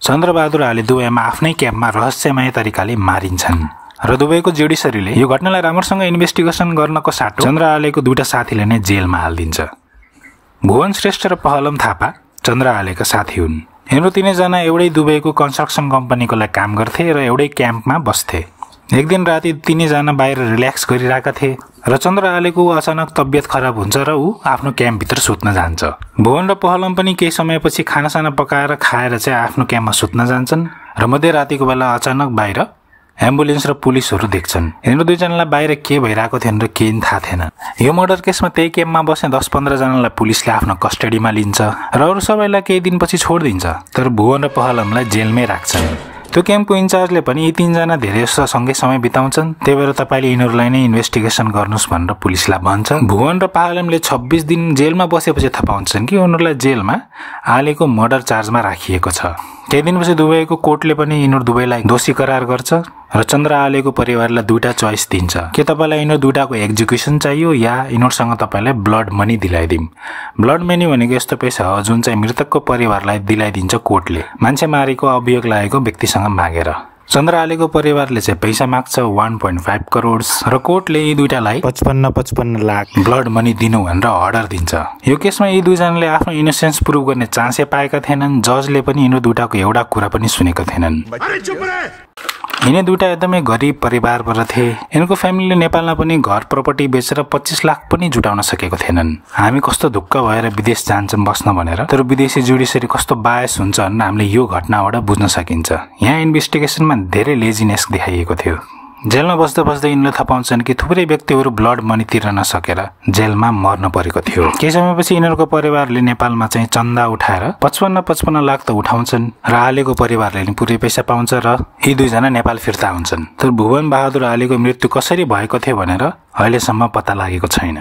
चन्द्रबहादुर आले दुबईमा आफ्नै क्याम्पमा रहस्यमय तरिकाले मारिन्छन् र दुबईको जुडिसरीले यो घटनालाई राम्रोसँग इन्भेस्टिगेसन गर्नको साटो चन्द्र आलेको दुईटा साथीले नै जेलमा हालिदिन्छ। भुवन श्रेष्ठ र पहलम थापा चन्द्र आलेका साथी हुन्। यिनीहरू तीनैजना एउटै दुबईको कन्स्ट्रक्सन कम्पनीको लागि काम गर्थे र एउटै क्याम्पमा बस्थे। एक दिन राति तीनैजना बाहिर रिल्याक्स गरिरहेका थिए र चन्द्र आलेको अचानक तबियत खराब हुन्छ र ऊ आफ्नो क्याम्पभित्र सुत्न जान्छ। भुवन र पहलम पनि केही समयपछि खानासाना पकाएर खाएर चाहिँ आफ्नो क्याम्पमा सुत्न जान्छन् र मध्यरातिको बेला अचानक बाहिर एम्बुलेन्स र पुलिसहरू देख्छन्। यिनीहरू दुईजनालाई बाहिर के भइरहेको थियो र केही थाहा थिएन। यो मर्डर केसमा त्यही क्याम्पमा बस्ने 10-15 जनालाई पुलिसले आफ्नो कस्टडीमा लिन्छ र अरू सबैलाई केही दिनपछि छोडिदिन्छ, तर भुवन र पहलमलाई जेलमै राख्छन्। त्यो क्याम्पको इन्चार्जले पनि यी तीनजना धेरै जस्तो सँगै समय बिताउँछन्, त्यही भएर तपाईँले यिनीहरूलाई नै इन्भेस्टिगेसन गर्नुहोस् भनेर पुलिसलाई भन्छ। भुवन र पहलमले 26 दिन जेलमा बसेपछि थाहा पाउँछन् कि उनीहरूलाई जेलमा आलेको मर्डर चार्जमा राखिएको छ। केही दिनपछि दुबईको कोर्टले पनि यिनीहरू दुवैलाई दोषी करार गर्छ र चन्द्र आलेको परिवारलाई दुईटा चोइस दिन्छ कि तपाईँलाई यिनीहरू दुईटाको एक्जिक्युसन चाहियो या यिनीहरूसँग तपाईँलाई ब्लड मनी दिलाइदिउँ। ब्लड मनी भनेको यस्तो पैसा हो जुन चाहिँ मृतकको परिवारलाई दिलाइदिन्छ कोर्टले मान्छे मारेको अभियोग लागेको व्यक्तिसँग मागेर। चन्द्र आलेको परिवारले चाहिँ पैसा माग्छ 1.5 करोड र कोर्टले यी दुईटालाई 55 लाख ब्लड मनी दिनु भनेर अर्डर दिन्छ। यो केसमा यी दुईजनाले आफ्नो इनोसेन्स प्रुभ गर्ने चान्सै पाएका थिएनन्। जजले पनि यिनीहरू दुईटाको एउटा कुरा पनि सुनेका थिएनन्। यिनी दुईटा एकदमै गरिब परिवारबाट थिए। यिनको फ्यामिलीले नेपालमा पनि घर प्रपर्टी बेचेर 25 लाख पनि जुटाउन सकेको थिएनन्। हामी कस्तो ढुक्क भएर विदेश जान्छौँ बस्न भनेर, तर विदेशी जुडिसरी कस्तो बायस हुन्छ भनेर हामीले यो घटनाबाट बुझ्न सकिन्छ। यहाँ इन्भेस्टिगेसनमा धेरै लेजिनेस देखाइएको थियो। जेलमा बस्दा बस्दै यिनले थाहा पाउँछन् कि थुप्रै व्यक्तिहरू ब्लड मनी तिर्न नसकेर जेलमा मर्न परेको थियो। केही समयपछि यिनीहरूको परिवारले नेपालमा चाहिँ चन्दा उठाएर 55 लाख त उठाउँछन् र आलेको परिवारले नि पुरै पैसा पाउँछ र यी दुईजना नेपाल फिर्ता हुन्छन्। तर भुवन बहादुर आलेको मृत्यु कसरी भएको थियो भनेर अहिलेसम्म पत्ता लागेको छैन।